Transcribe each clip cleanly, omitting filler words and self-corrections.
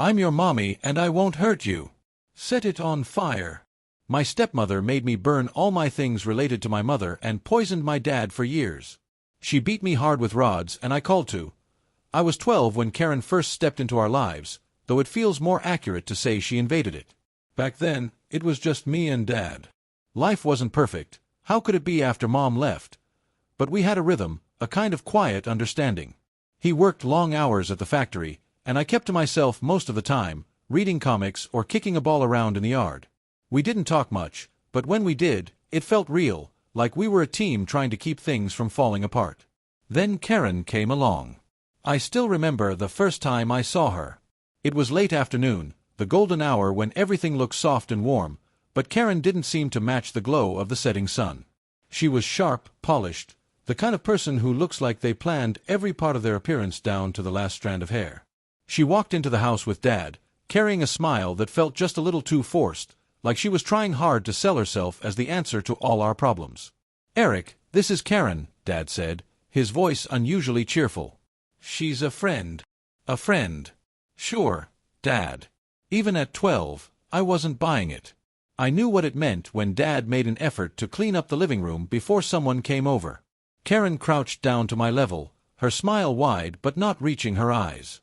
I'm your mommy and I won't hurt you. Set it on fire. My stepmother made me burn all my things related to my mother and poisoned my dad for years. She beat me hard with rods and I called to. I was 12 when Karen first stepped into our lives, though it feels more accurate to say she invaded it. Back then, it was just me and Dad. Life wasn't perfect. How could it be after Mom left? But we had a rhythm, a kind of quiet understanding. He worked long hours at the factory, and I kept to myself most of the time, reading comics or kicking a ball around in the yard. We didn't talk much, but when we did, it felt real, like we were a team trying to keep things from falling apart. Then Karen came along. I still remember the first time I saw her. It was late afternoon, the golden hour when everything looked soft and warm, but Karen didn't seem to match the glow of the setting sun. She was sharp, polished, the kind of person who looks like they planned every part of their appearance down to the last strand of hair. She walked into the house with Dad, carrying a smile that felt just a little too forced, like she was trying hard to sell herself as the answer to all our problems. "Eric, this is Karen," Dad said, his voice unusually cheerful. "She's a friend." "A friend?" "Sure, Dad." Even at 12, I wasn't buying it. I knew what it meant when Dad made an effort to clean up the living room before someone came over. Karen crouched down to my level, her smile wide but not reaching her eyes.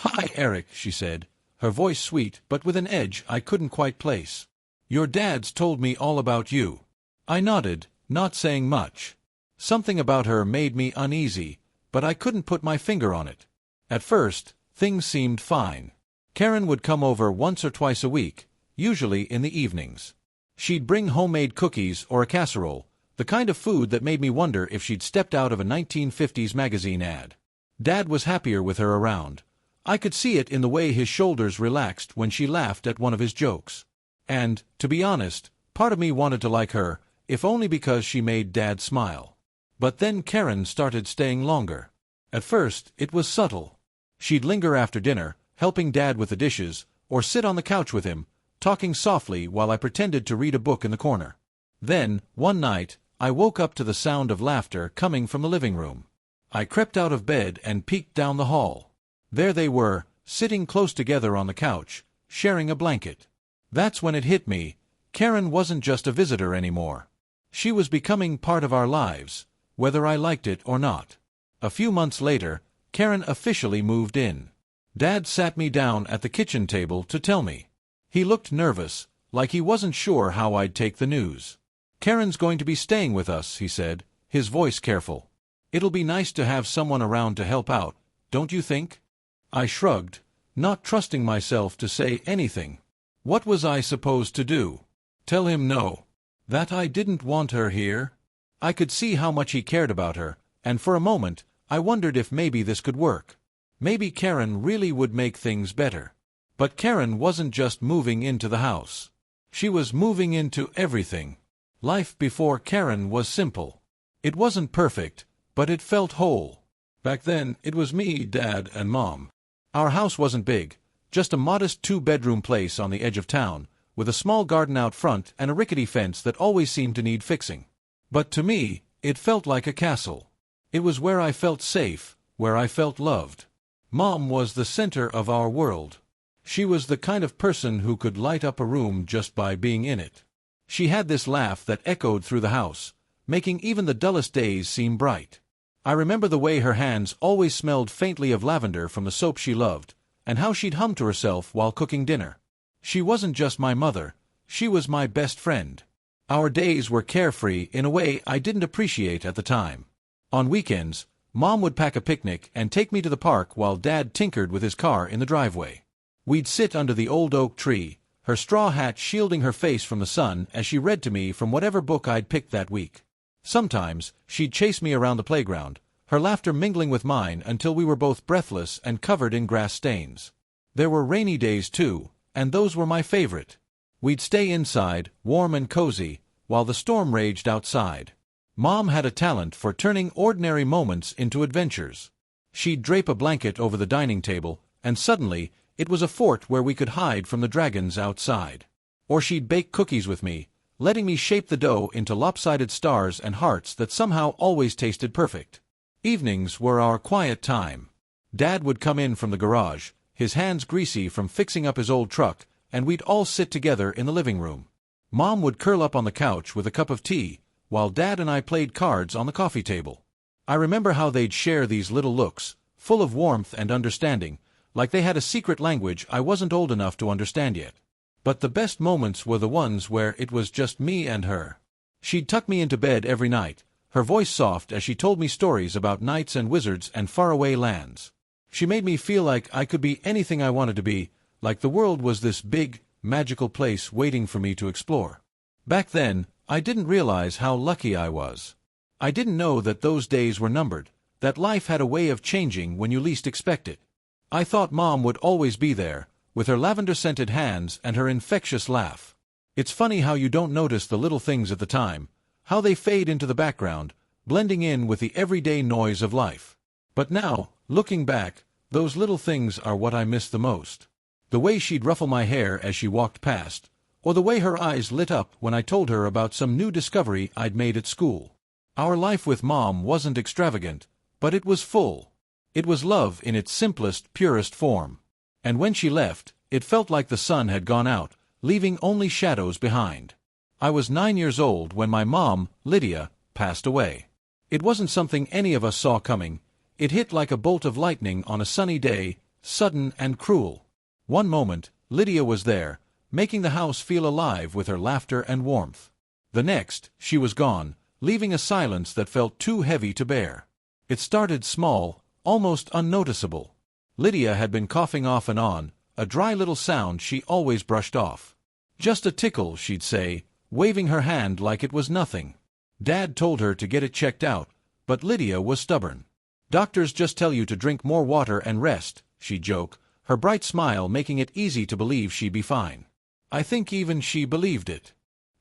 "Hi, Eric," she said, her voice sweet but with an edge I couldn't quite place. "Your dad's told me all about you." I nodded, not saying much. Something about her made me uneasy, but I couldn't put my finger on it. At first, things seemed fine. Karen would come over once or twice a week, usually in the evenings. She'd bring homemade cookies or a casserole, the kind of food that made me wonder if she'd stepped out of a 1950s magazine ad. Dad was happier with her around. I could see it in the way his shoulders relaxed when she laughed at one of his jokes. And, to be honest, part of me wanted to like her, if only because she made Dad smile. But then Karen started staying longer. At first, it was subtle. She'd linger after dinner, helping Dad with the dishes, or sit on the couch with him, talking softly while I pretended to read a book in the corner. Then, one night, I woke up to the sound of laughter coming from the living room. I crept out of bed and peeked down the hall. There they were, sitting close together on the couch, sharing a blanket. That's when it hit me. Karen wasn't just a visitor anymore. She was becoming part of our lives, whether I liked it or not. A few months later, Karen officially moved in. Dad sat me down at the kitchen table to tell me. He looked nervous, like he wasn't sure how I'd take the news. "Karen's going to be staying with us," he said, his voice careful. "It'll be nice to have someone around to help out, don't you think?" I shrugged, not trusting myself to say anything. What was I supposed to do? Tell him no? That I didn't want her here? I could see how much he cared about her, and for a moment, I wondered if maybe this could work. Maybe Karen really would make things better. But Karen wasn't just moving into the house. She was moving into everything. Life before Karen was simple. It wasn't perfect, but it felt whole. Back then, it was me, Dad, and Mom. Our house wasn't big, just a modest 2-bedroom place on the edge of town, with a small garden out front and a rickety fence that always seemed to need fixing. But to me, it felt like a castle. It was where I felt safe, where I felt loved. Mom was the center of our world. She was the kind of person who could light up a room just by being in it. She had this laugh that echoed through the house, making even the dullest days seem bright. I remember the way her hands always smelled faintly of lavender from the soap she loved, and how she'd hum to herself while cooking dinner. She wasn't just my mother, she was my best friend. Our days were carefree in a way I didn't appreciate at the time. On weekends, Mom would pack a picnic and take me to the park while Dad tinkered with his car in the driveway. We'd sit under the old oak tree, her straw hat shielding her face from the sun as she read to me from whatever book I'd picked that week. Sometimes, she'd chase me around the playground, her laughter mingling with mine until we were both breathless and covered in grass stains. There were rainy days too, and those were my favorite. We'd stay inside, warm and cozy, while the storm raged outside. Mom had a talent for turning ordinary moments into adventures. She'd drape a blanket over the dining table, and suddenly, it was a fort where we could hide from the dragons outside. Or she'd bake cookies with me, letting me shape the dough into lopsided stars and hearts that somehow always tasted perfect. Evenings were our quiet time. Dad would come in from the garage, his hands greasy from fixing up his old truck, and we'd all sit together in the living room. Mom would curl up on the couch with a cup of tea, while Dad and I played cards on the coffee table. I remember how they'd share these little looks, full of warmth and understanding, like they had a secret language I wasn't old enough to understand yet. But the best moments were the ones where it was just me and her. She'd tuck me into bed every night, her voice soft as she told me stories about knights and wizards and faraway lands. She made me feel like I could be anything I wanted to be, like the world was this big, magical place waiting for me to explore. Back then, I didn't realize how lucky I was. I didn't know that those days were numbered, that life had a way of changing when you least expect it. I thought Mom would always be there, with her lavender-scented hands and her infectious laugh. It's funny how you don't notice the little things at the time, how they fade into the background, blending in with the everyday noise of life. But now, looking back, those little things are what I miss the most. The way she'd ruffle my hair as she walked past, or the way her eyes lit up when I told her about some new discovery I'd made at school. Our life with Mom wasn't extravagant, but it was full. It was love in its simplest, purest form. And when she left, it felt like the sun had gone out, leaving only shadows behind. I was 9 years old when my mom, Lydia, passed away. It wasn't something any of us saw coming. It hit like a bolt of lightning on a sunny day, sudden and cruel. One moment, Lydia was there, making the house feel alive with her laughter and warmth. The next, she was gone, leaving a silence that felt too heavy to bear. It started small, almost unnoticeable. Lydia had been coughing off and on, a dry little sound she always brushed off. Just a tickle, she'd say, waving her hand like it was nothing. Dad told her to get it checked out, but Lydia was stubborn. Doctors just tell you to drink more water and rest, she'd joke, her bright smile making it easy to believe she'd be fine. I think even she believed it.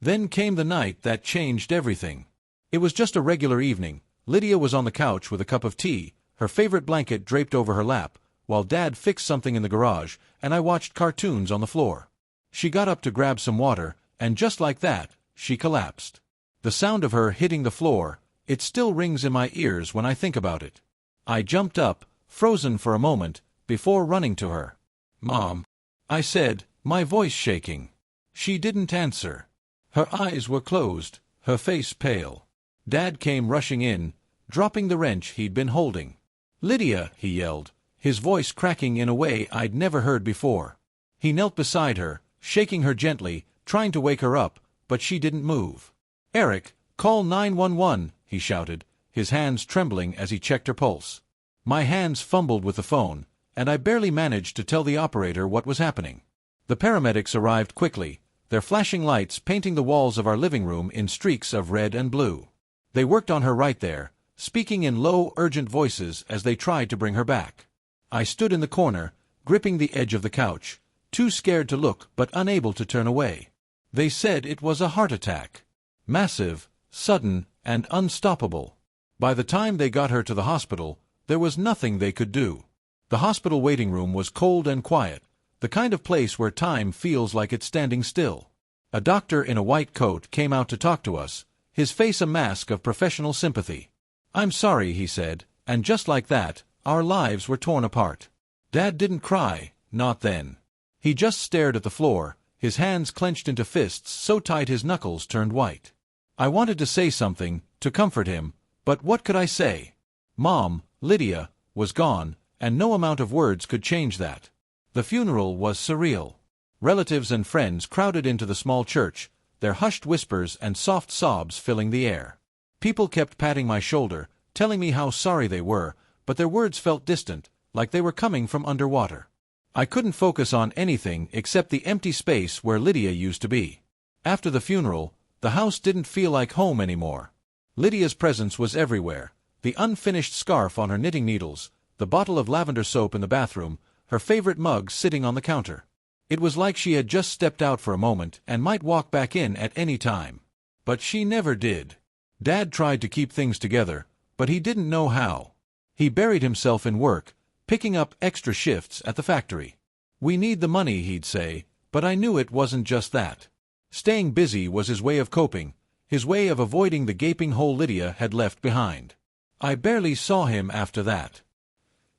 Then came the night that changed everything. It was just a regular evening. Lydia was on the couch with a cup of tea, her favorite blanket draped over her lap, while Dad fixed something in the garage, and I watched cartoons on the floor. She got up to grab some water, and just like that, she collapsed. The sound of her hitting the floor, it still rings in my ears when I think about it. I jumped up, frozen for a moment, before running to her. "Mom," I said, my voice shaking. She didn't answer. Her eyes were closed, her face pale. Dad came rushing in, dropping the wrench he'd been holding. "Lydia," he yelled, his voice cracking in a way I'd never heard before. He knelt beside her, shaking her gently, trying to wake her up, but she didn't move. "Eric, call 911, he shouted, his hands trembling as he checked her pulse. My hands fumbled with the phone, and I barely managed to tell the operator what was happening. The paramedics arrived quickly, their flashing lights painting the walls of our living room in streaks of red and blue. They worked on her right there, speaking in low, urgent voices as they tried to bring her back. I stood in the corner, gripping the edge of the couch, too scared to look but unable to turn away. They said it was a heart attack. Massive, sudden, and unstoppable. By the time they got her to the hospital, there was nothing they could do. The hospital waiting room was cold and quiet, the kind of place where time feels like it's standing still. A doctor in a white coat came out to talk to us, his face a mask of professional sympathy. "I'm sorry," he said, and just like that, our lives were torn apart. Dad didn't cry, not then. He just stared at the floor, his hands clenched into fists so tight his knuckles turned white. I wanted to say something, to comfort him, but what could I say? Mom, Lydia, was gone, and no amount of words could change that. The funeral was surreal. Relatives and friends crowded into the small church, their hushed whispers and soft sobs filling the air. People kept patting my shoulder, telling me how sorry they were, but their words felt distant, like they were coming from underwater. I couldn't focus on anything except the empty space where Lydia used to be. After the funeral, the house didn't feel like home anymore. Lydia's presence was everywhere, the unfinished scarf on her knitting needles, the bottle of lavender soap in the bathroom, her favorite mug sitting on the counter. It was like she had just stepped out for a moment and might walk back in at any time. But she never did. Dad tried to keep things together, but he didn't know how. He buried himself in work, picking up extra shifts at the factory. "We need the money," he'd say, but I knew it wasn't just that. Staying busy was his way of coping, his way of avoiding the gaping hole Lydia had left behind. I barely saw him after that.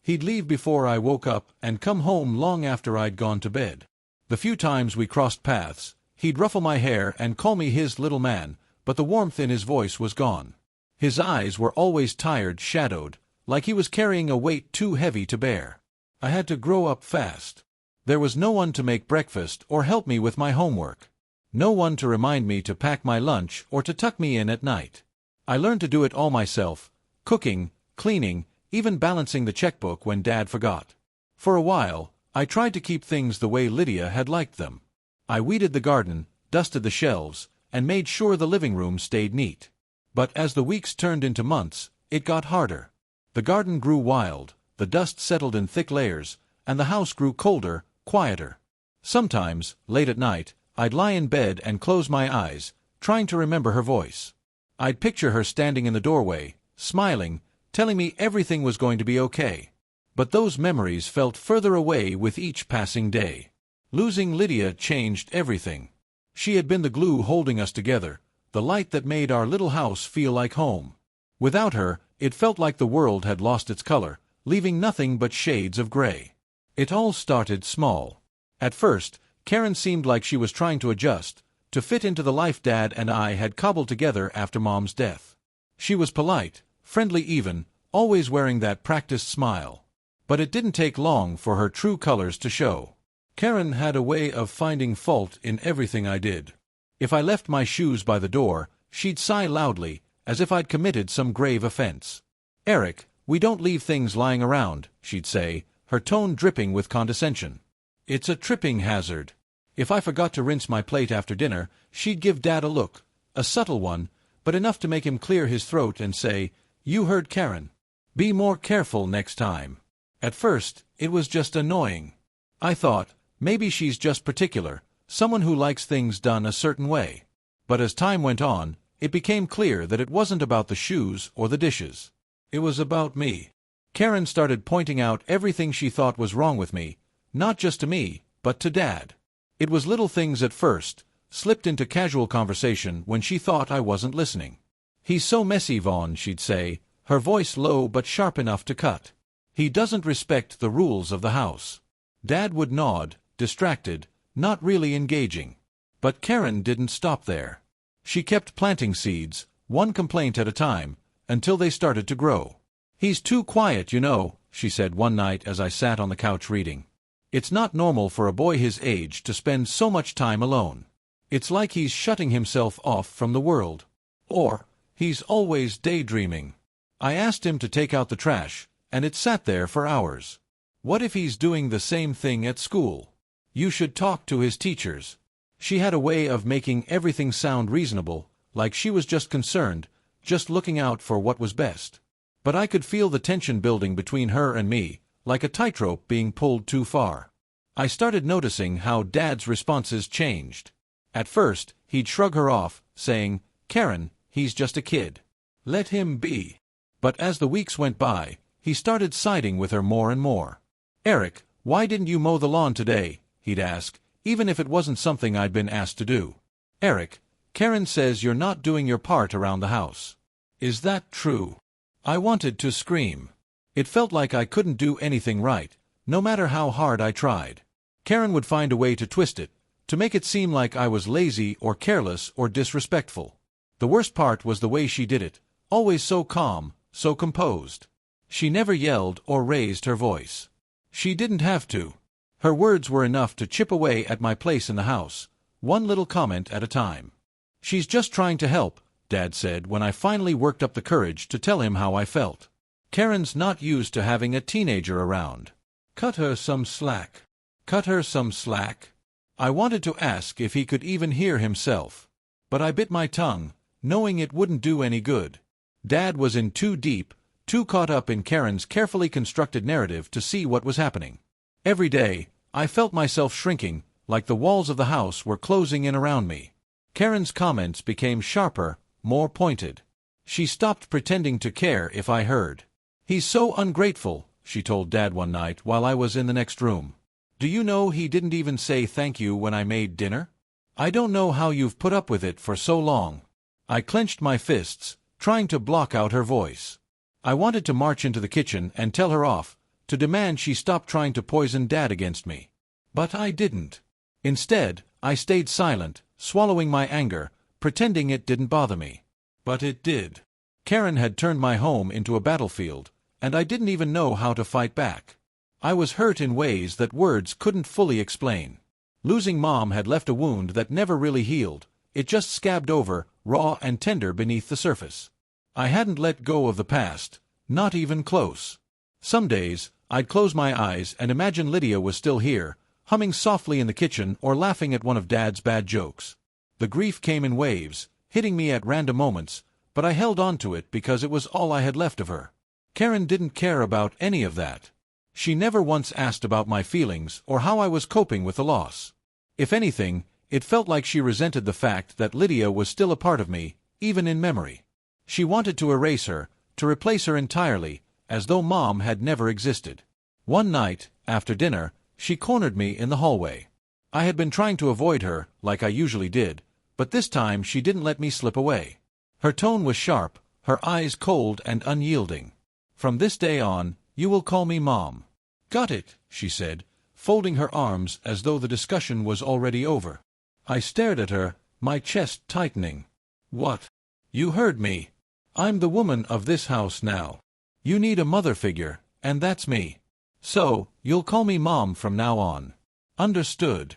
He'd leave before I woke up and come home long after I'd gone to bed. The few times we crossed paths, he'd ruffle my hair and call me his little man, but the warmth in his voice was gone. His eyes were always tired, shadowed, like he was carrying a weight too heavy to bear. I had to grow up fast. There was no one to make breakfast or help me with my homework. No one to remind me to pack my lunch or to tuck me in at night. I learned to do it all myself, cooking, cleaning, even balancing the checkbook when Dad forgot. For a while, I tried to keep things the way Lydia had liked them. I weeded the garden, dusted the shelves, and made sure the living room stayed neat. But as the weeks turned into months, it got harder. The garden grew wild, the dust settled in thick layers, and the house grew colder, quieter. Sometimes, late at night, I'd lie in bed and close my eyes, trying to remember her voice. I'd picture her standing in the doorway, smiling, telling me everything was going to be okay. But those memories felt further away with each passing day. Losing Lydia changed everything. She had been the glue holding us together, the light that made our little house feel like home. Without her, it felt like the world had lost its color, leaving nothing but shades of gray. It all started small. At first, Karen seemed like she was trying to adjust, to fit into the life Dad and I had cobbled together after Mom's death. She was polite, friendly even, always wearing that practiced smile. But it didn't take long for her true colors to show. Karen had a way of finding fault in everything I did. If I left my shoes by the door, she'd sigh loudly, as if I'd committed some grave offense. "Eric, we don't leave things lying around," she'd say, her tone dripping with condescension. "It's a tripping hazard." If I forgot to rinse my plate after dinner, she'd give Dad a look, a subtle one, but enough to make him clear his throat and say, "You heard Karen. Be more careful next time." At first, it was just annoying. I thought, maybe she's just particular, someone who likes things done a certain way. But as time went on, it became clear that it wasn't about the shoes or the dishes. It was about me. Karen started pointing out everything she thought was wrong with me, not just to me, but to Dad. It was little things at first, slipped into casual conversation when she thought I wasn't listening. "He's so messy, Vaughn," she'd say, her voice low but sharp enough to cut. "He doesn't respect the rules of the house." Dad would nod, distracted, not really engaging. But Karen didn't stop there. She kept planting seeds, one complaint at a time, until they started to grow. "He's too quiet, you know," she said one night as I sat on the couch reading. "It's not normal for a boy his age to spend so much time alone. It's like he's shutting himself off from the world. Or, he's always daydreaming." I asked him to take out the trash, and it sat there for hours. "What if he's doing the same thing at school? You should talk to his teachers." She had a way of making everything sound reasonable, like she was just concerned, just looking out for what was best. But I could feel the tension building between her and me, like a tightrope being pulled too far. I started noticing how Dad's responses changed. At first, he'd shrug her off, saying, "Karen, he's just a kid. Let him be." But as the weeks went by, he started siding with her more and more. "Eric, why didn't you mow the lawn today?" he'd ask, even if it wasn't something I'd been asked to do. "Eric, Karen says you're not doing your part around the house. Is that true?" I wanted to scream. It felt like I couldn't do anything right, no matter how hard I tried. Karen would find a way to twist it, to make it seem like I was lazy or careless or disrespectful. The worst part was the way she did it, always so calm, so composed. She never yelled or raised her voice. She didn't have to. Her words were enough to chip away at my place in the house, one little comment at a time. "She's just trying to help," Dad said when I finally worked up the courage to tell him how I felt. "Karen's not used to having a teenager around. Cut her some slack." Cut her some slack? I wanted to ask if he could even hear himself. But I bit my tongue, knowing it wouldn't do any good. Dad was in too deep, too caught up in Karen's carefully constructed narrative to see what was happening. Every day, I felt myself shrinking, like the walls of the house were closing in around me. Karen's comments became sharper, more pointed. She stopped pretending to care if I heard. "He's so ungrateful," she told Dad one night while I was in the next room. "Do you know he didn't even say thank you when I made dinner? I don't know how you've put up with it for so long." I clenched my fists, trying to block out her voice. I wanted to march into the kitchen and tell her off, to demand she stop trying to poison Dad against me. But I didn't. Instead, I stayed silent, swallowing my anger, pretending it didn't bother me. But it did. Karen had turned my home into a battlefield, and I didn't even know how to fight back. I was hurt in ways that words couldn't fully explain. Losing Mom had left a wound that never really healed. It just scabbed over, raw and tender beneath the surface. I hadn't let go of the past, not even close. Some days, I'd close my eyes and imagine Lydia was still here, humming softly in the kitchen or laughing at one of Dad's bad jokes. The grief came in waves, hitting me at random moments, but I held on to it because it was all I had left of her. Karen didn't care about any of that. She never once asked about my feelings or how I was coping with the loss. If anything, it felt like she resented the fact that Lydia was still a part of me, even in memory. She wanted to erase her, to replace her entirely, as though Mom had never existed. One night, after dinner, she cornered me in the hallway. I had been trying to avoid her, like I usually did, but this time she didn't let me slip away. Her tone was sharp, her eyes cold and unyielding. "From this day on, you will call me Mom." "Got it," she said, folding her arms as though the discussion was already over. I stared at her, my chest tightening. "What?" "You heard me. I'm the woman of this house now. You need a mother figure, and that's me. So, you'll call me Mom from now on. Understood?"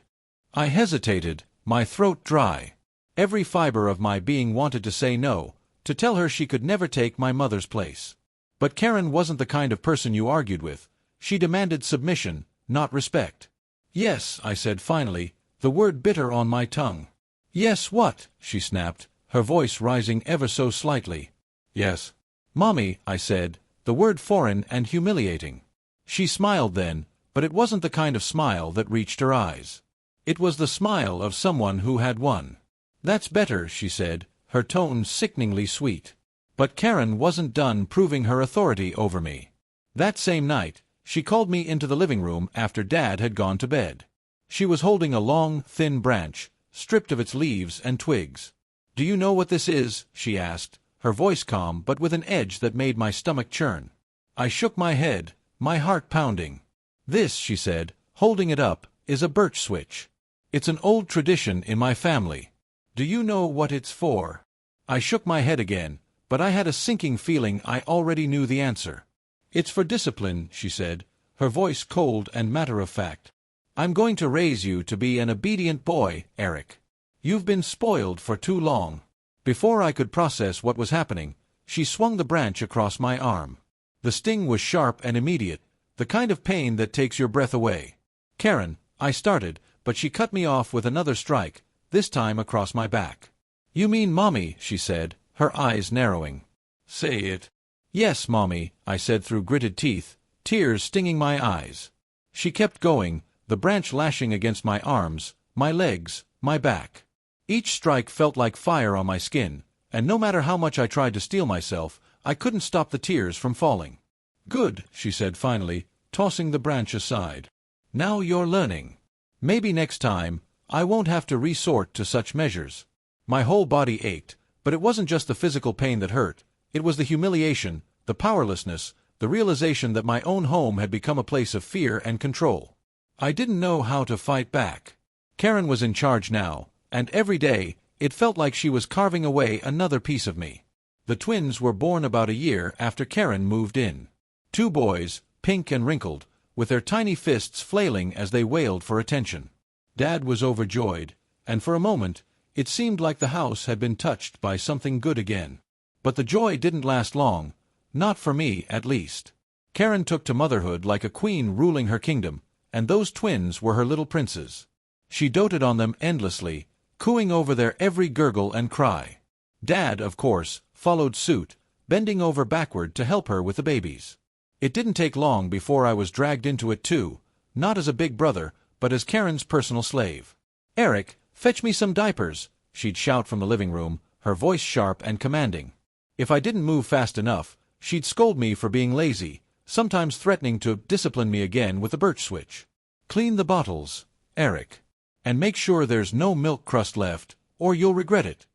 I hesitated, my throat dry. Every fiber of my being wanted to say no, to tell her she could never take my mother's place. But Karen wasn't the kind of person you argued with. She demanded submission, not respect. "Yes," I said finally, the word bitter on my tongue. "Yes, what?" she snapped, her voice rising ever so slightly. "Yes." "Mommy," I said, the word foreign and humiliating. She smiled then, but it wasn't the kind of smile that reached her eyes. It was the smile of someone who had won. "That's better," she said, her tone sickeningly sweet. But Karen wasn't done proving her authority over me. That same night, she called me into the living room after Dad had gone to bed. She was holding a long, thin branch, stripped of its leaves and twigs. "Do you know what this is?" she asked, her voice calm but with an edge that made my stomach churn. I shook my head, my heart pounding. "This," she said, holding it up, "is a birch switch. It's an old tradition in my family. Do you know what it's for?" I shook my head again, but I had a sinking feeling I already knew the answer. "It's for discipline," she said, her voice cold and matter-of-fact. "I'm going to raise you to be an obedient boy, Eric. You've been spoiled for too long." Before I could process what was happening, she swung the branch across my arm. The sting was sharp and immediate, the kind of pain that takes your breath away. "Karen," I started, but she cut me off with another strike, this time across my back. "You mean Mommy," she said, her eyes narrowing. "Say it." "Yes, Mommy," I said through gritted teeth, tears stinging my eyes. She kept going, the branch lashing against my arms, my legs, my back. Each strike felt like fire on my skin, and no matter how much I tried to steel myself, I couldn't stop the tears from falling. "Good," she said finally, tossing the branch aside. "Now you're learning. Maybe next time, I won't have to resort to such measures." My whole body ached, but it wasn't just the physical pain that hurt. It was the humiliation, the powerlessness, the realization that my own home had become a place of fear and control. I didn't know how to fight back. Karen was in charge now, and every day, it felt like she was carving away another piece of me. The twins were born about a year after Karen moved in. 2 boys, pink and wrinkled, with their tiny fists flailing as they wailed for attention. Dad was overjoyed, and for a moment, it seemed like the house had been touched by something good again. But the joy didn't last long, not for me at least. Karen took to motherhood like a queen ruling her kingdom, and those twins were her little princes. She doted on them endlessly, cooing over their every gurgle and cry. Dad, of course, followed suit, bending over backward to help her with the babies. It didn't take long before I was dragged into it too, not as a big brother, but as Karen's personal slave. "Eric, fetch me some diapers," she'd shout from the living room, her voice sharp and commanding. If I didn't move fast enough, she'd scold me for being lazy, sometimes threatening to discipline me again with a birch switch. "Clean the bottles, Eric. And make sure there's no milk crust left, or you'll regret it.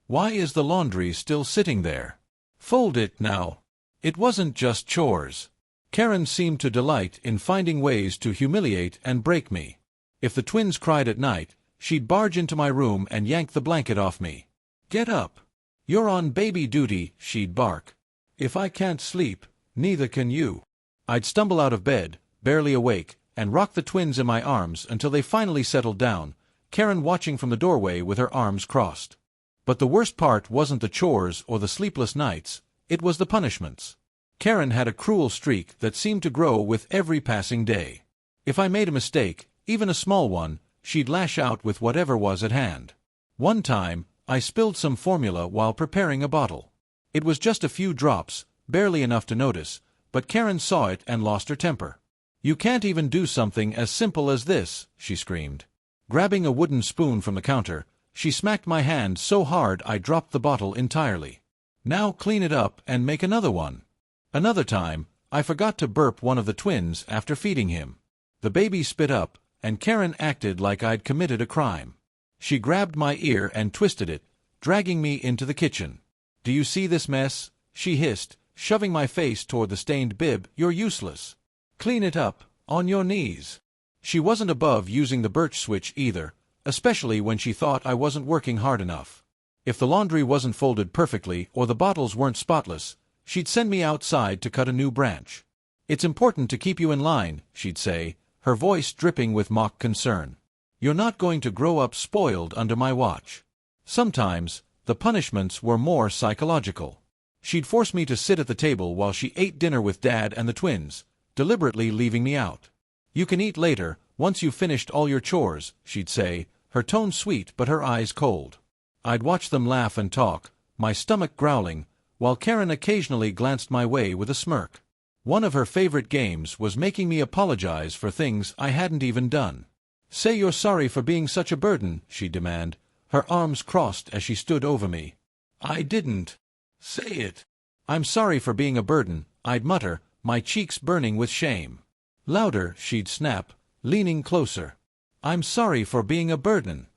Why is the laundry still sitting there? Fold it now." It wasn't just chores. Karen seemed to delight in finding ways to humiliate and break me. If the twins cried at night, she'd barge into my room and yank the blanket off me. "Get up. You're on baby duty," she'd bark. "If I can't sleep, neither can you." I'd stumble out of bed, barely awake, and rock the twins in my arms until they finally settled down, Karen watching from the doorway with her arms crossed. But the worst part wasn't the chores or the sleepless nights, it was the punishments. Karen had a cruel streak that seemed to grow with every passing day. If I made a mistake, even a small one, she'd lash out with whatever was at hand. One time, I spilled some formula while preparing a bottle. It was just a few drops, barely enough to notice, but Karen saw it and lost her temper. "You can't even do something as simple as this," she screamed. Grabbing a wooden spoon from the counter, she smacked my hand so hard I dropped the bottle entirely. "Now clean it up and make another one." Another time, I forgot to burp one of the twins after feeding him. The baby spit up, and Karen acted like I'd committed a crime. She grabbed my ear and twisted it, dragging me into the kitchen. "Do you see this mess?" she hissed, shoving my face toward the stained bib. "You're useless. Clean it up, on your knees." She wasn't above using the birch switch either, especially when she thought I wasn't working hard enough. If the laundry wasn't folded perfectly or the bottles weren't spotless, she'd send me outside to cut a new branch. "It's important to keep you in line," she'd say, her voice dripping with mock concern. "You're not going to grow up spoiled under my watch." Sometimes, the punishments were more psychological. She'd force me to sit at the table while she ate dinner with Dad and the twins, deliberately leaving me out. "You can eat later, once you've finished all your chores," she'd say, her tone sweet but her eyes cold. I'd watch them laugh and talk, my stomach growling, while Karen occasionally glanced my way with a smirk. One of her favorite games was making me apologize for things I hadn't even done. "Say you're sorry for being such a burden," she'd demand, her arms crossed as she stood over me. "I didn't." "Say it." "I'm sorry for being a burden," I'd mutter, my cheeks burning with shame. "Louder," she'd snap, leaning closer. "I'm sorry for being a burden."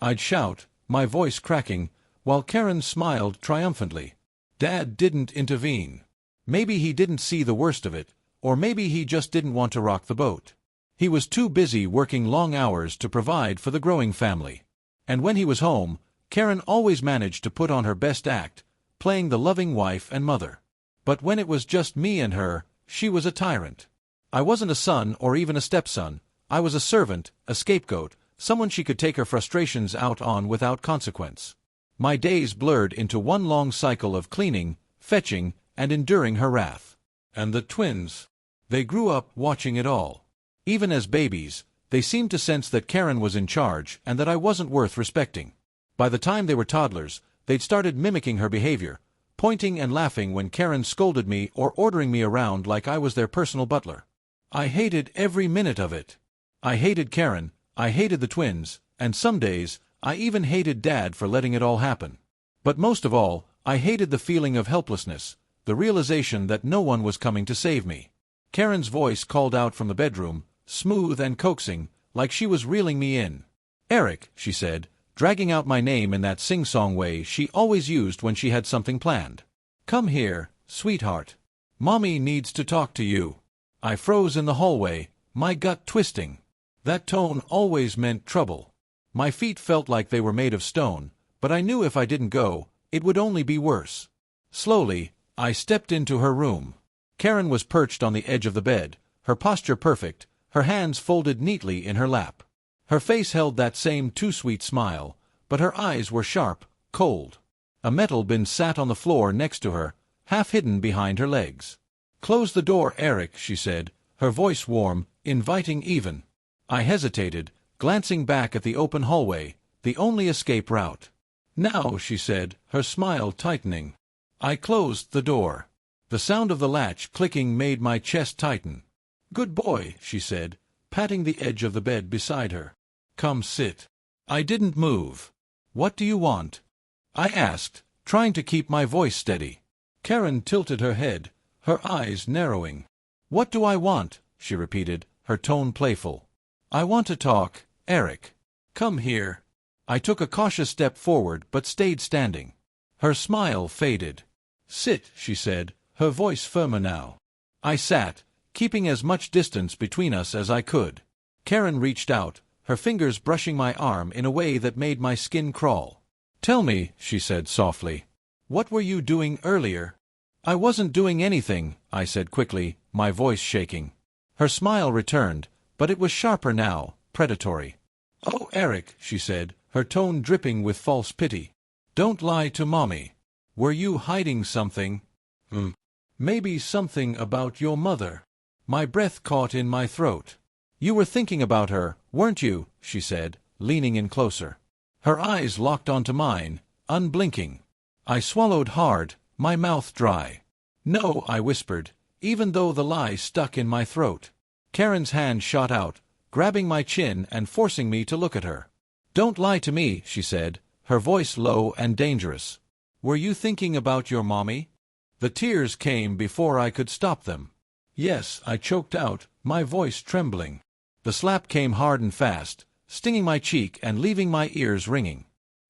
I'd shout, my voice cracking, while Karen smiled triumphantly. Dad didn't intervene. Maybe he didn't see the worst of it, or maybe he just didn't want to rock the boat. He was too busy working long hours to provide for the growing family. And when he was home, Karen always managed to put on her best act, playing the loving wife and mother. But when it was just me and her, she was a tyrant. I wasn't a son or even a stepson. I was a servant, a scapegoat, someone she could take her frustrations out on without consequence. My days blurred into one long cycle of cleaning, fetching, and enduring her wrath. And the twins. They grew up watching it all. Even as babies, they seemed to sense that Karen was in charge and that I wasn't worth respecting. By the time they were toddlers, they'd started mimicking her behavior, pointing and laughing when Karen scolded me or ordering me around like I was their personal butler. I hated every minute of it. I hated Karen, I hated the twins, and some days, I even hated Dad for letting it all happen. But most of all, I hated the feeling of helplessness, the realization that no one was coming to save me. Karen's voice called out from the bedroom, smooth and coaxing, like she was reeling me in. "Eric," she said, dragging out my name in that sing-song way she always used when she had something planned. "Come here, sweetheart. Mommy needs to talk to you." I froze in the hallway, my gut twisting. That tone always meant trouble. My feet felt like they were made of stone, but I knew if I didn't go, it would only be worse. Slowly, I stepped into her room. Karen was perched on the edge of the bed, her posture perfect, her hands folded neatly in her lap. Her face held that same too-sweet smile, but her eyes were sharp, cold. A metal bin sat on the floor next to her, half hidden behind her legs. "Close the door, Eric," she said, her voice warm, inviting even. I hesitated, glancing back at the open hallway, the only escape route. "Now," she said, her smile tightening. I closed the door. The sound of the latch clicking made my chest tighten. "Good boy," she said, patting the edge of the bed beside her. "Come sit." I didn't move. "What do you want?" I asked, trying to keep my voice steady. Karen tilted her head, her eyes narrowing. "What do I want?" she repeated, her tone playful. "I want to talk, Eric. Come here." I took a cautious step forward but stayed standing. Her smile faded. "Sit," she said, her voice firmer now. I sat, keeping as much distance between us as I could. Karen reached out, her fingers brushing my arm in a way that made my skin crawl. "Tell me," she said softly, "what were you doing earlier?" "I wasn't doing anything," I said quickly, my voice shaking. Her smile returned, but it was sharper now, predatory. "Oh, Eric," she said, her tone dripping with false pity. "Don't lie to Mommy. Were you hiding something?" "Maybe something about your mother." My breath caught in my throat. "You were thinking about her, weren't you?" she said, leaning in closer. Her eyes locked onto mine, unblinking. I swallowed hard, my mouth dry. "No," I whispered, even though the lie stuck in my throat. Karen's hand shot out, grabbing my chin and forcing me to look at her. "Don't lie to me," she said, her voice low and dangerous. "Were you thinking about your mommy?" The tears came before I could stop them. "Yes," I choked out, my voice trembling. The slap came hard and fast, stinging my cheek and leaving my ears ringing.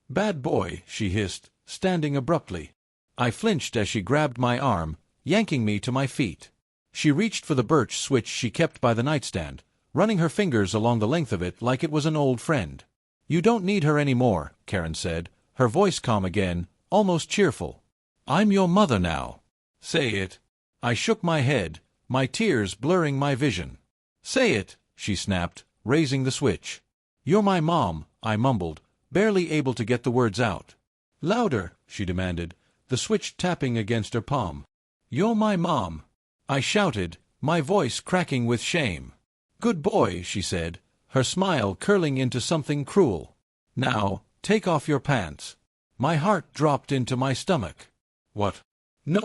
"Bad boy," she hissed, standing abruptly. I flinched as she grabbed my arm, yanking me to my feet. She reached for the birch switch she kept by the nightstand, running her fingers along the length of it like it was an old friend. "You don't need her anymore," Karen said, her voice calm again, almost cheerful. "I'm your mother now. Say it." I shook my head, my tears blurring my vision. "Say it," she snapped, raising the switch. "You're my mom," I mumbled, barely able to get the words out. "Louder," she demanded, the switch tapping against her palm. "You're my mom," I shouted, my voice cracking with shame. "Good boy," she said, her smile curling into something cruel. "Now, take off your pants." My heart dropped into my stomach. "What?" "No,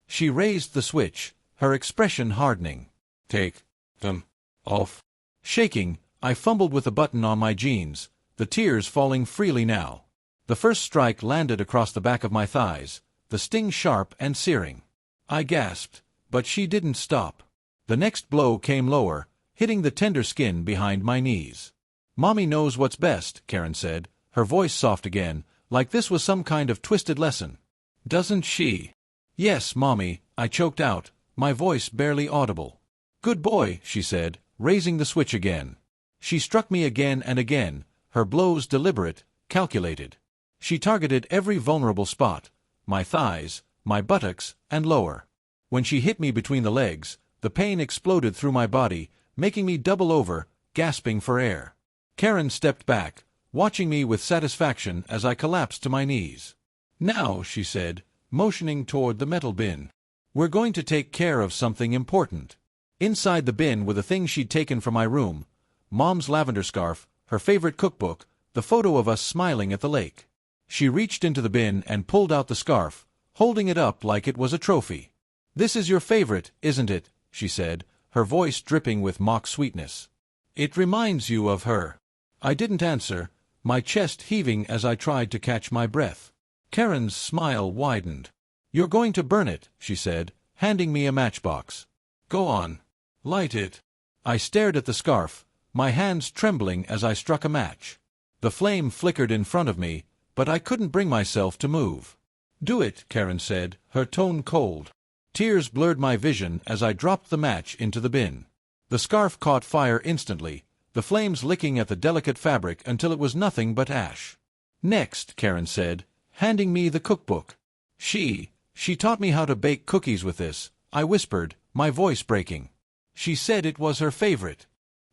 She raised the switch, her expression hardening. "Take them off." Shaking, I fumbled with the button on my jeans, the tears falling freely now. The first strike landed across the back of my thighs, the sting sharp and searing. I gasped, but she didn't stop. The next blow came lower, hitting the tender skin behind my knees. "Mommy knows what's best," Karen said, her voice soft again, like this was some kind of twisted lesson. "Doesn't she?" "Yes, Mommy," I choked out, my voice barely audible. "Good boy," she said, raising the switch again. She struck me again and again, her blows deliberate, calculated. She targeted every vulnerable spot, my thighs, my buttocks, and lower. When she hit me between the legs, the pain exploded through my body, making me double over, gasping for air. Karen stepped back, watching me with satisfaction as I collapsed to my knees. "Now," she said, motioning toward the metal bin, "we're going to take care of something important." Inside the bin were the things she'd taken from my room: Mom's lavender scarf, her favorite cookbook, the photo of us smiling at the lake. She reached into the bin and pulled out the scarf, holding it up like it was a trophy. "This is your favorite, isn't it?" she said, her voice dripping with mock sweetness. "It reminds you of her." I didn't answer, my chest heaving as I tried to catch my breath. Karen's smile widened. "You're going to burn it," she said, handing me a matchbox. "Go on. Light it." I stared at the scarf, my hands trembling as I struck a match. The flame flickered in front of me, but I couldn't bring myself to move. "Do it," Karen said, her tone cold. Tears blurred my vision as I dropped the match into the bin. The scarf caught fire instantly, the flames licking at the delicate fabric until it was nothing but ash. "Next," Karen said, handing me the cookbook. She taught me how to bake cookies with this," I whispered, my voice breaking. "She said it was her favorite."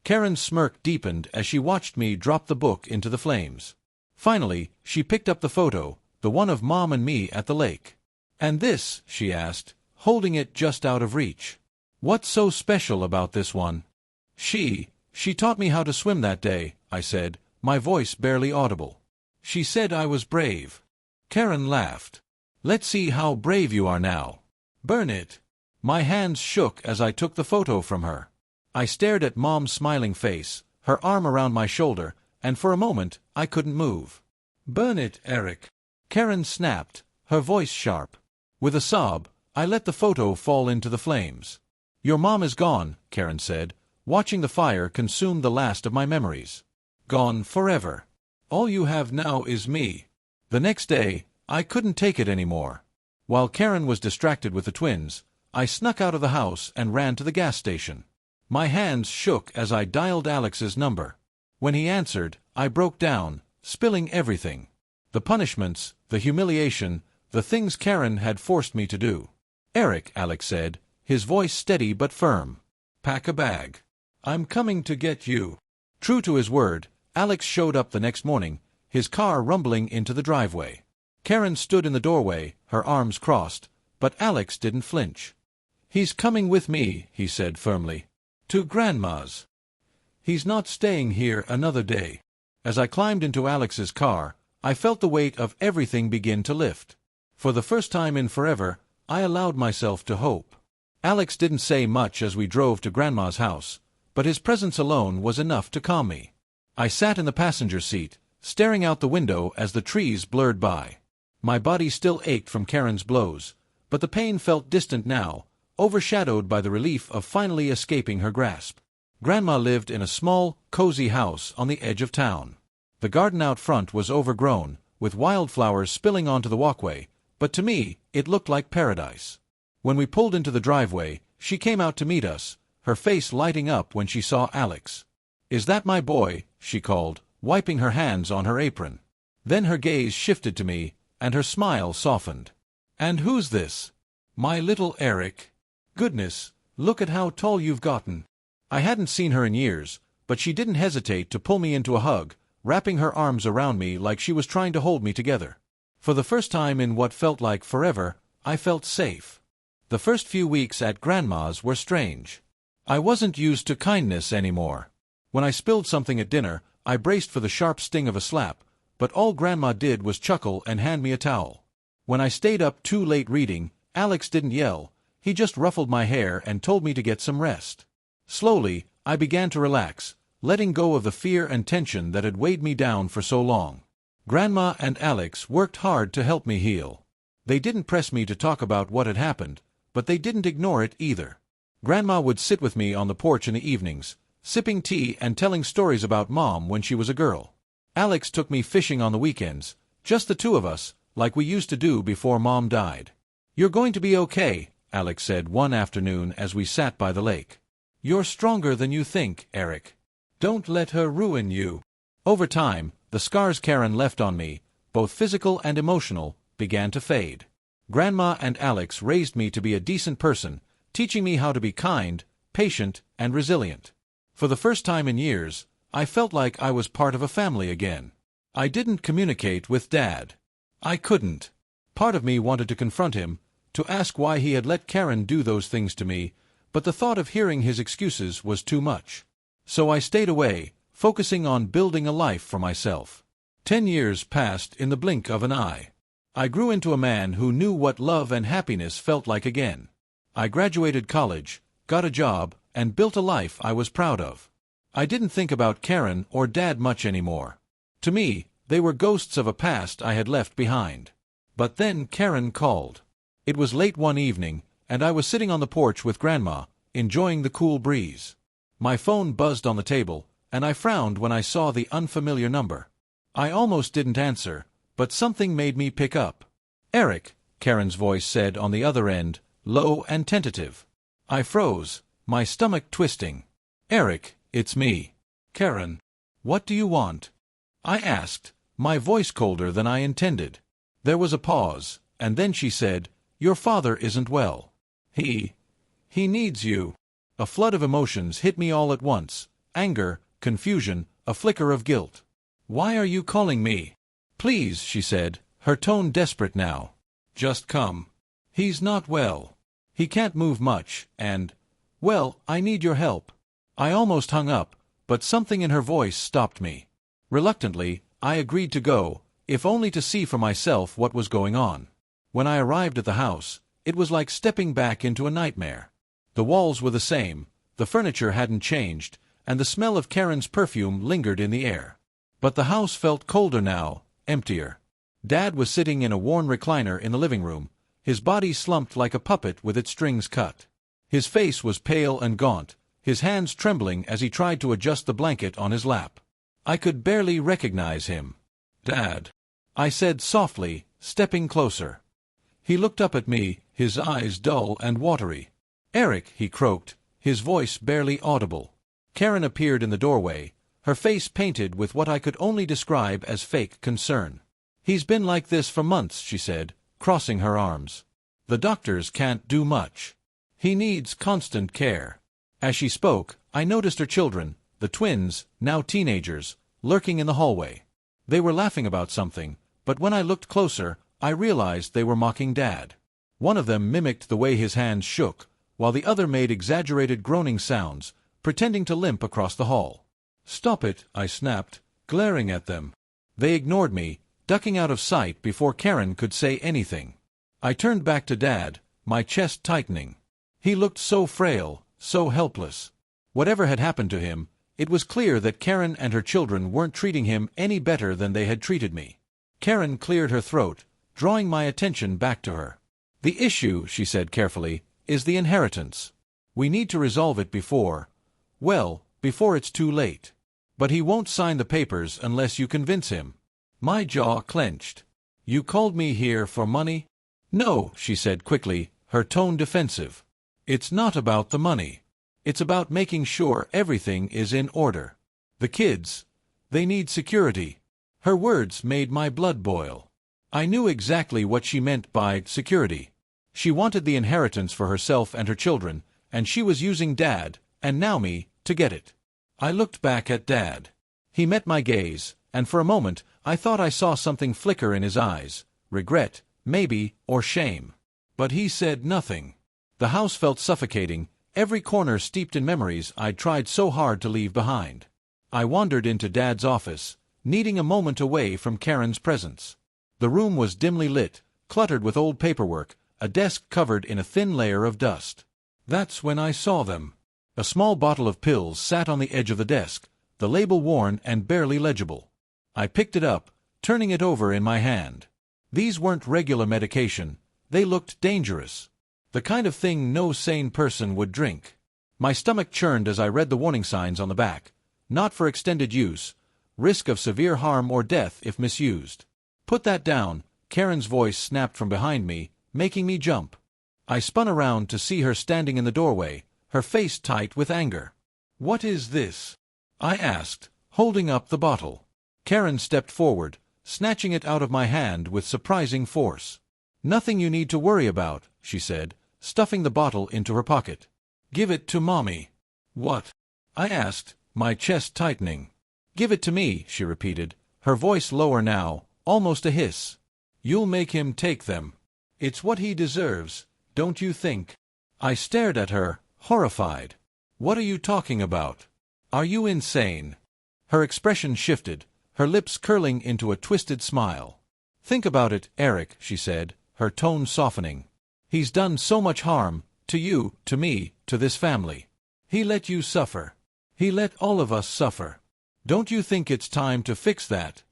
Karen's smirk deepened as she watched me drop the book into the flames. Finally, she picked up the photo, the one of Mom and me at the lake. "And this?" she asked, holding it just out of reach. "What's so special about this one?" She taught me how to swim that day," I said, my voice barely audible. "She said I was brave." Karen laughed. "Let's see how brave you are now. Burn it." My hands shook as I took the photo from her. I stared at Mom's smiling face, her arm around my shoulder, and for a moment I couldn't move. "Burn it, Eric," Karen snapped, her voice sharp. With a sob, I let the photo fall into the flames. "Your mom is gone," Karen said, watching the fire consume the last of my memories. "Gone forever. All you have now is me." The next day, I couldn't take it anymore. While Karen was distracted with the twins, I snuck out of the house and ran to the gas station. My hands shook as I dialed Alex's number. When he answered, I broke down, spilling everything. The punishments, the humiliation, the things Karen had forced me to do. "Eric," Alex said, his voice steady but firm. "Pack a bag. I'm coming to get you." True to his word, Alex showed up the next morning, his car rumbling into the driveway. Karen stood in the doorway, her arms crossed, but Alex didn't flinch. "He's coming with me," he said firmly. "To Grandma's. He's not staying here another day." As I climbed into Alex's car, I felt the weight of everything begin to lift. For the first time in forever, I allowed myself to hope. Alex didn't say much as we drove to Grandma's house, but his presence alone was enough to calm me. I sat in the passenger seat, staring out the window as the trees blurred by. My body still ached from Karen's blows, but the pain felt distant now, overshadowed by the relief of finally escaping her grasp. Grandma lived in a small, cozy house on the edge of town. The garden out front was overgrown, with wildflowers spilling onto the walkway, but to me, it looked like paradise. When we pulled into the driveway, she came out to meet us, her face lighting up when she saw Alex. "Is that my boy?" she called, wiping her hands on her apron. Then her gaze shifted to me, and her smile softened. "And who's this?" "My little Eric. Goodness, look at how tall you've gotten." I hadn't seen her in years, but she didn't hesitate to pull me into a hug, wrapping her arms around me like she was trying to hold me together. For the first time in what felt like forever, I felt safe. The first few weeks at Grandma's were strange. I wasn't used to kindness anymore. When I spilled something at dinner, I braced for the sharp sting of a slap, but all Grandma did was chuckle and hand me a towel. When I stayed up too late reading, Alex didn't yell, he just ruffled my hair and told me to get some rest. Slowly, I began to relax, letting go of the fear and tension that had weighed me down for so long. Grandma and Alex worked hard to help me heal. They didn't press me to talk about what had happened, but they didn't ignore it either. Grandma would sit with me on the porch in the evenings, sipping tea and telling stories about Mom when she was a girl. Alex took me fishing on the weekends, just the two of us, like we used to do before Mom died. "You're going to be okay," Alex said one afternoon as we sat by the lake. "You're stronger than you think, Eric. Don't let her ruin you." Over time, the scars Karen left on me, both physical and emotional, began to fade. Grandma and Alex raised me to be a decent person, teaching me how to be kind, patient, and resilient. For the first time in years, I felt like I was part of a family again. I didn't communicate with Dad. I couldn't. Part of me wanted to confront him, to ask why he had let Karen do those things to me, but the thought of hearing his excuses was too much. So I stayed away, focusing on building a life for myself. 10 years passed in the blink of an eye. I grew into a man who knew what love and happiness felt like again. I graduated college, got a job, and built a life I was proud of. I didn't think about Karen or Dad much anymore. To me, they were ghosts of a past I had left behind. But then Karen called. It was late one evening, and I was sitting on the porch with Grandma, enjoying the cool breeze. My phone buzzed on the table, and I frowned when I saw the unfamiliar number. I almost didn't answer, but something made me pick up. "Eric," Karen's voice said on the other end, low and tentative. I froze, my stomach twisting. "Eric, it's me." "Karen, what do you want?" I asked, my voice colder than I intended. There was a pause, and then she said, "Your father isn't well. He needs you." A flood of emotions hit me all at once, anger, confusion, a flicker of guilt. "Why are you calling me?" "Please," she said, her tone desperate now. "Just come. He's not well. He can't move much, and, well, I need your help." I almost hung up, but something in her voice stopped me. Reluctantly, I agreed to go, if only to see for myself what was going on. When I arrived at the house, it was like stepping back into a nightmare. The walls were the same, the furniture hadn't changed, and the smell of Karen's perfume lingered in the air. But the house felt colder now, emptier. Dad was sitting in a worn recliner in the living room, his body slumped like a puppet with its strings cut. His face was pale and gaunt, his hands trembling as he tried to adjust the blanket on his lap. I could barely recognize him. "Dad," I said softly, stepping closer. He looked up at me, his eyes dull and watery. "Eric," he croaked, his voice barely audible. Karen appeared in the doorway, her face painted with what I could only describe as fake concern. "He's been like this for months," she said, crossing her arms. "The doctors can't do much. He needs constant care." As she spoke, I noticed her children, the twins, now teenagers, lurking in the hallway. They were laughing about something, but when I looked closer, I realized they were mocking Dad. One of them mimicked the way his hands shook, while the other made exaggerated groaning sounds, pretending to limp across the hall. "Stop it," I snapped, glaring at them. They ignored me, ducking out of sight before Karen could say anything. I turned back to Dad, my chest tightening. He looked so frail, so helpless. Whatever had happened to him, it was clear that Karen and her children weren't treating him any better than they had treated me. Karen cleared her throat, drawing my attention back to her. "The issue," she said carefully, "is the inheritance. We need to resolve it before it's too late. But he won't sign the papers unless you convince him." My jaw clenched. "You called me here for money?" "No," she said quickly, her tone defensive. "It's not about the money. It's about making sure everything is in order. The kids, they need security." Her words made my blood boil. I knew exactly what she meant by security. She wanted the inheritance for herself and her children, and she was using Dad, and now me, to get it. I looked back at Dad. He met my gaze, and for a moment I thought I saw something flicker in his eyes, regret, maybe, or shame. But he said nothing. The house felt suffocating, every corner steeped in memories I'd tried so hard to leave behind. I wandered into Dad's office, needing a moment away from Karen's presence. The room was dimly lit, cluttered with old paperwork, a desk covered in a thin layer of dust. That's when I saw them. A small bottle of pills sat on the edge of the desk, the label worn and barely legible. I picked it up, turning it over in my hand. These weren't regular medication, they looked dangerous. The kind of thing no sane person would drink. My stomach churned as I read the warning signs on the back. Not for extended use, risk of severe harm or death if misused. "Put that down," Karen's voice snapped from behind me, making me jump. I spun around to see her standing in the doorway, her face tight with anger. "What is this?" I asked, holding up the bottle. Karen stepped forward, snatching it out of my hand with surprising force. "Nothing you need to worry about," she said, stuffing the bottle into her pocket. "Give it to Mommy." "What?" I asked, my chest tightening. "Give it to me," she repeated, her voice lower now, almost a hiss. "You'll make him take them. It's what he deserves, don't you think?" I stared at her, horrified. "What are you talking about? Are you insane?" Her expression shifted, her lips curling into a twisted smile. "Think about it, Eric," she said, her tone softening. "He's done so much harm, to you, to me, to this family. He let you suffer. He let all of us suffer. Don't you think it's time to fix that?"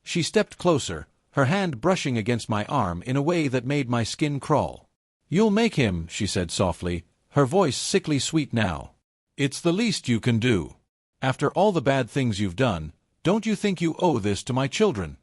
She stepped closer, her hand brushing against my arm in a way that made my skin crawl. "You'll make him," she said softly, her voice sickly sweet now. "It's the least you can do. After all the bad things you've done, don't you think you owe this to my children?"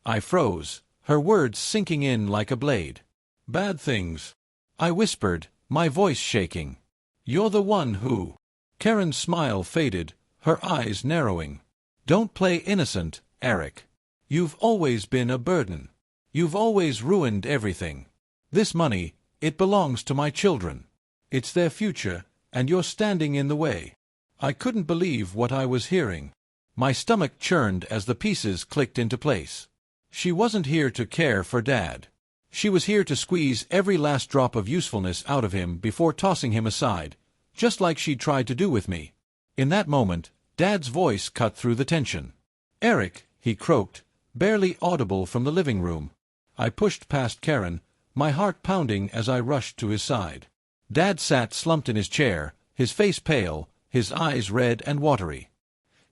I froze, her words sinking in like a blade. "Bad things," I whispered, my voice shaking. "You're the one who—" Karen's smile faded, her eyes narrowing. "Don't play innocent, Eric. You've always been a burden. You've always ruined everything. This money, it belongs to my children. It's their future, and you're standing in the way." I couldn't believe what I was hearing. My stomach churned as the pieces clicked into place. She wasn't here to care for Dad. She was here to squeeze every last drop of usefulness out of him before tossing him aside, just like she'd tried to do with me. In that moment, Dad's voice cut through the tension. "Eric," he croaked, barely audible from the living room. I pushed past Karen, my heart pounding as I rushed to his side. Dad sat slumped in his chair, his face pale, his eyes red and watery.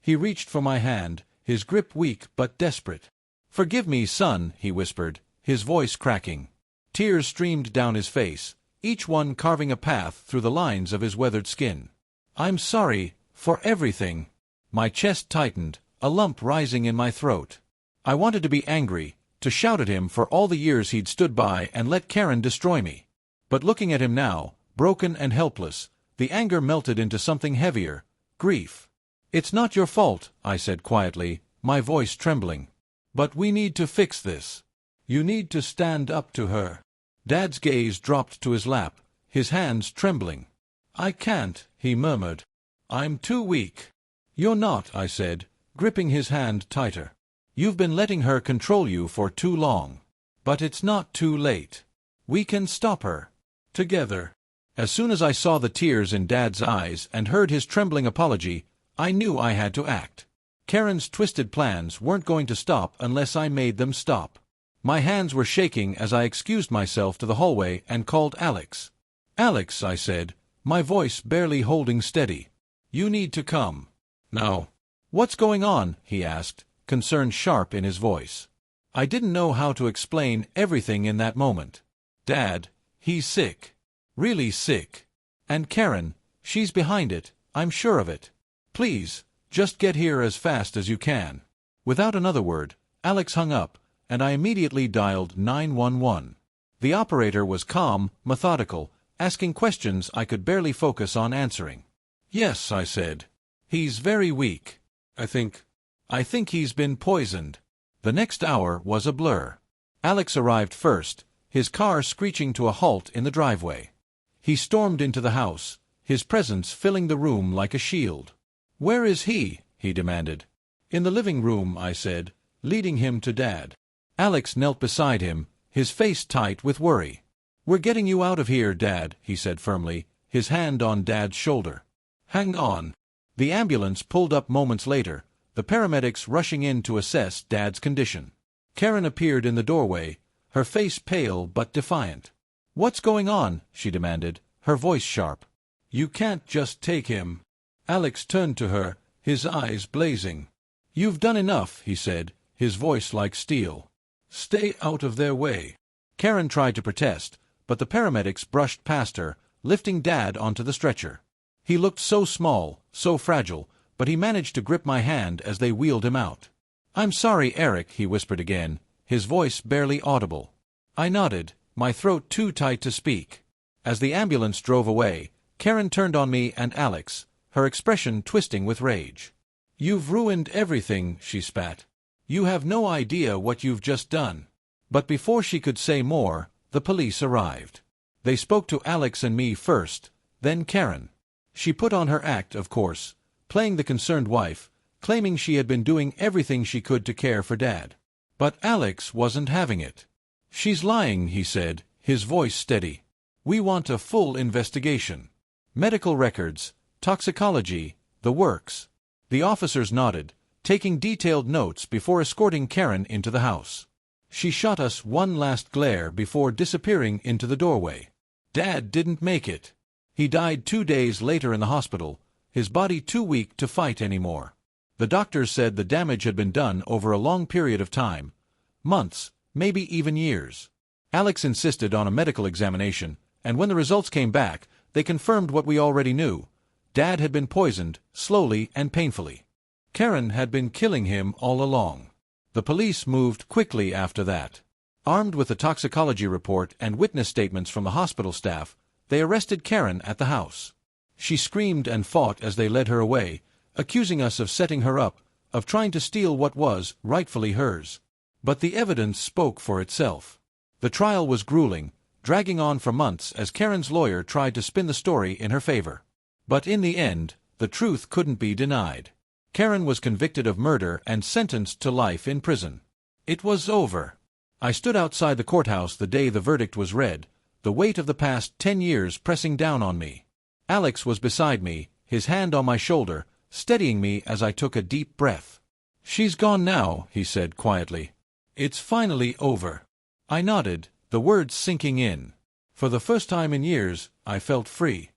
He reached for my hand, his grip weak but desperate. "Forgive me, son," he whispered, his voice cracking. Tears streamed down his face, each one carving a path through the lines of his weathered skin. "I'm sorry, for everything." My chest tightened, a lump rising in my throat. I wanted to be angry, to shout at him for all the years he'd stood by and let Karen destroy me. But looking at him now, broken and helpless, the anger melted into something heavier, grief. "It's not your fault," I said quietly, my voice trembling. "But we need to fix this. You need to stand up to her." Dad's gaze dropped to his lap, his hands trembling. "I can't," he murmured. "I'm too weak." "You're not," I said, gripping his hand tighter. "You've been letting her control you for too long. But it's not too late. We can stop her. Together." As soon as I saw the tears in Dad's eyes and heard his trembling apology, I knew I had to act. Karen's twisted plans weren't going to stop unless I made them stop. My hands were shaking as I excused myself to the hallway and called Alex. "Alex," I said, my voice barely holding steady. "You need to come. Now." "What's going on?" he asked, concern sharp in his voice. I didn't know how to explain everything in that moment. "Dad, he's sick. Really sick. And Karen, she's behind it, I'm sure of it. Please, just get here as fast as you can." Without another word, Alex hung up, and I immediately dialed 911. The operator was calm, methodical, asking questions I could barely focus on answering. "Yes," I said. "He's very weak. I think he's been poisoned." The next hour was a blur. Alex arrived first, his car screeching to a halt in the driveway. He stormed into the house, his presence filling the room like a shield. "Where is he?" he demanded. "In the living room," I said, leading him to Dad. Alex knelt beside him, his face tight with worry. "We're getting you out of here, Dad," he said firmly, his hand on Dad's shoulder. "Hang on." The ambulance pulled up moments later, the paramedics rushing in to assess Dad's condition. Karen appeared in the doorway, her face pale but defiant. "What's going on?" she demanded, her voice sharp. "You can't just take him." Alex turned to her, his eyes blazing. "You've done enough," he said, his voice like steel. "Stay out of their way." Karen tried to protest, but the paramedics brushed past her, lifting Dad onto the stretcher. He looked so small, so fragile, but he managed to grip my hand as they wheeled him out. "I'm sorry, Eric," he whispered again, his voice barely audible. I nodded, my throat too tight to speak. As the ambulance drove away, Karen turned on me and Alex, her expression twisting with rage. "You've ruined everything," she spat. "You have no idea what you've just done." But before she could say more, the police arrived. They spoke to Alex and me first, then Karen. She put on her act, of course, playing the concerned wife, claiming she had been doing everything she could to care for Dad. But Alex wasn't having it. "She's lying," he said, his voice steady. "We want a full investigation. Medical records, toxicology, the works." The officers nodded, taking detailed notes before escorting Karen into the house. She shot us one last glare before disappearing into the doorway. Dad didn't make it. He died 2 days later in the hospital, his body too weak to fight anymore. The doctors said the damage had been done over a long period of time, months, maybe even years. Alex insisted on a medical examination, and when the results came back, they confirmed what we already knew. Dad had been poisoned, slowly and painfully. Karen had been killing him all along. The police moved quickly after that. Armed with the toxicology report and witness statements from the hospital staff, they arrested Karen at the house. She screamed and fought as they led her away, accusing us of setting her up, of trying to steal what was rightfully hers. But the evidence spoke for itself. The trial was grueling, dragging on for months as Karen's lawyer tried to spin the story in her favor. But in the end, the truth couldn't be denied. Karen was convicted of murder and sentenced to life in prison. It was over. I stood outside the courthouse the day the verdict was read, the weight of the past 10 years pressing down on me. Alex was beside me, his hand on my shoulder, steadying me as I took a deep breath. "She's gone now," he said quietly. "It's finally over." I nodded, the words sinking in. For the first time in years, I felt free.